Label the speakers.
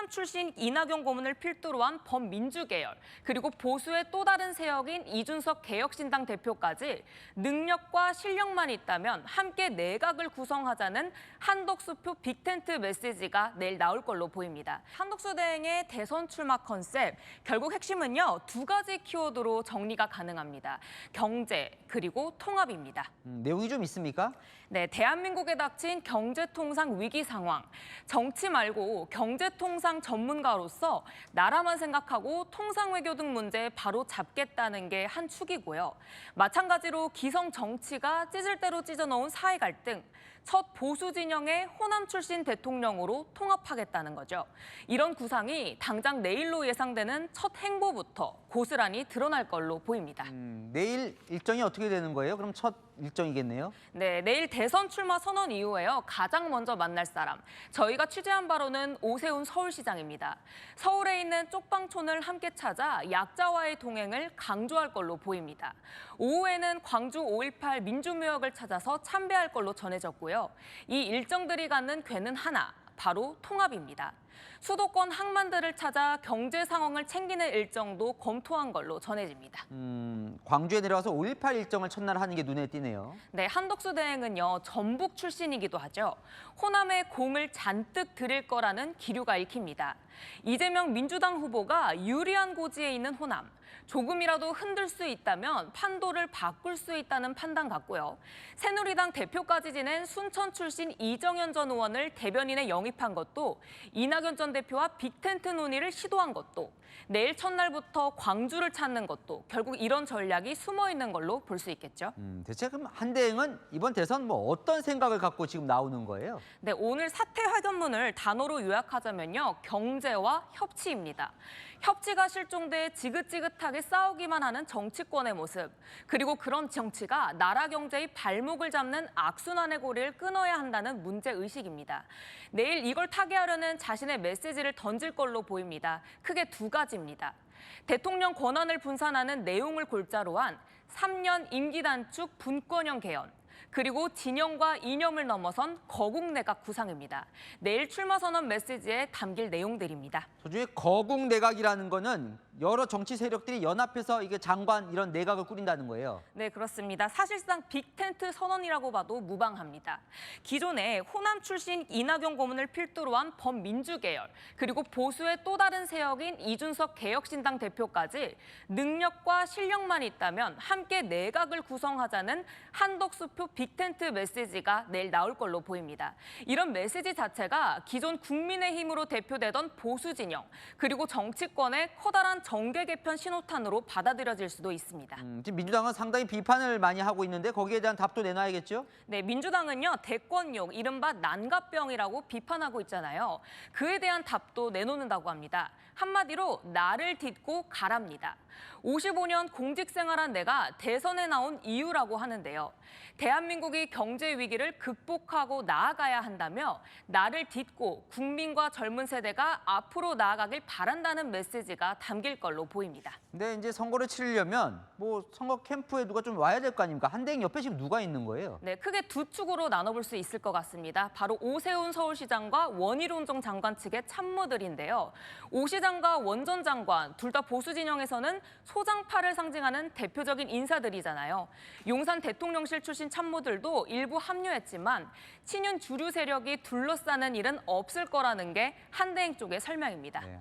Speaker 1: 호남 출신 이낙연 고문을 필두로 한 범민주 계열, 그리고 보수의 또 다른 세력인 이준석 개혁신당 대표까지 능력과 실력만 있다면 함께 내각을 구성하자는 한덕수표 빅텐트 메시지가 내일 나올 걸로 보입니다. 한덕수 대행의 대선 출마 컨셉, 결국 핵심은요, 두 가지 키워드로 정리가 가능합니다. 경제, 그리고 통합입니다.
Speaker 2: 내용이 좀 있습니까?
Speaker 1: 네, 대한민국에 닥친 경제통상 위기 상황. 정치 말고 경제통상 전문가로서 나라만 생각하고 통상외교 등 문제 바로 잡겠다는 게 한 축이고요. 마찬가지로 기성 정치가 찢을 대로 찢어놓은 사회 갈등. 첫 보수 진영의 호남 출신 대통령으로 통합하겠다는 거죠. 이런 구상이 당장 내일로 예상되는 첫 행보부터 고스란히 드러날 걸로 보입니다.
Speaker 2: 내일 일정이 어떻게 되는 거예요? 그럼 첫 일정이겠네요?
Speaker 1: 네, 내일 대선 출마 선언 이후에요. 가장 먼저 만날 사람. 저희가 취재한 바로는 오세훈 서울시장입니다. 서울에 있는 쪽방촌을 함께 찾아 약자와의 동행을 강조할 걸로 보입니다. 오후에는 광주 5.18 민주묘역을 찾아서 참배할 걸로 전해졌고요. 이 일정들이 갖는 괴는 하나, 바로 통합입니다. 수도권 항만들을 찾아 경제 상황을 챙기는 일정도 검토한 걸로 전해집니다.
Speaker 2: 광주에 내려와서 5.18 일정을 첫날 하는 게 눈에 띄네요.
Speaker 1: 네, 한덕수 대행은요, 전북 출신이기도 하죠. 호남에 공을 잔뜩 들일 거라는 기류가 읽힙니다. 이재명 민주당 후보가 유리한 고지에 있는 호남, 조금이라도 흔들 수 있다면 판도를 바꿀 수 있다는 판단 같고요. 새누리당 대표까지 지낸 순천 출신 이정현 전 의원을 대변인에 영입한 것도, 이낙연 전 대표와 빅텐트 논의를 시도한 것도, 내일 첫날부터 광주를 찾는 것도 결국 이런 전략이 숨어 있는 걸로 볼 수 있겠죠.
Speaker 2: 대체 그럼 한대행은 이번 대선 뭐 어떤 생각을 갖고 지금 나오는 거예요?
Speaker 1: 네, 오늘 사퇴 확연문을 단어로 요약하자면요, 경제와 협치입니다. 협치가 실종돼 지긋지긋하게 싸우기만 하는 정치권의 모습, 그리고 그런 정치가 나라 경제의 발목을 잡는 악순환의 고리를 끊어야 한다는 문제의식입니다. 내일 이걸 타개하려는 자신의 메시지를 던질 걸로 보입니다. 크게 두 가지입니다. 대통령 권한을 분산하는 내용을 골자로 한 3년 임기 단축 분권형 개헌, 그리고 진영과 이념을 넘어선 거국 내각 구상입니다. 내일 출마 선언 메시지에 담길 내용들입니다.
Speaker 2: 도중에 거국 내각이라는 거는 여러 정치 세력들이 연합해서 이게 장관 이런 내각을 꾸린다는 거예요.
Speaker 1: 네, 그렇습니다. 사실상 빅텐트 선언이라고 봐도 무방합니다. 기존에 호남 출신 이낙연 고문을 필두로 한 범민주 계열, 그리고 보수의 또 다른 세력인 이준석 개혁신당 대표까지 능력과 실력만 있다면 함께 내각을 구성하자는 한덕수표 빅텐트 메시지가 내일 나올 걸로 보입니다. 이런 메시지 자체가 기존 국민의힘으로 대표되던 보수 진영, 그리고 정치권의 커다란 정계 개편 신호탄으로 받아들여질 수도 있습니다.
Speaker 2: 지금 민주당은 상당히 비판을 많이 하고 있는데 거기에 대한 답도 내놔야겠죠?
Speaker 1: 네, 민주당은요, 대권욕, 이른바 난갑병이라고 비판하고 있잖아요. 그에 대한 답도 내놓는다고 합니다. 한마디로 나를 딛고 가랍니다. 55년 공직생활한 내가 대선에 나온 이유라고 하는데요. 대한민국이 경제 위기를 극복하고 나아가야 한다며 나를 딛고 국민과 젊은 세대가 앞으로 나아가길 바란다는 메시지가 담길 걸로 보입니다.
Speaker 2: 근데 이제 선거를 치르려면 뭐 선거 캠프에 누가 좀 와야 될 거 아닙니까? 한대행 옆에 지금 누가 있는 거예요?
Speaker 1: 네, 크게 두 축으로 나눠볼 수 있을 것 같습니다. 바로 오세훈 서울시장과 원희룡 장관 측의 참모들인데요. 오 시장과 원 전 장관, 둘 다 보수 진영에서는 소장파를 상징하는 대표적인 인사들이잖아요. 용산 대통령실 출신 참모들도 일부 합류했지만 친윤 주류 세력이 둘러싸는 일은 없을 거라는 게 한대행 쪽의 설명입니다.
Speaker 2: 네.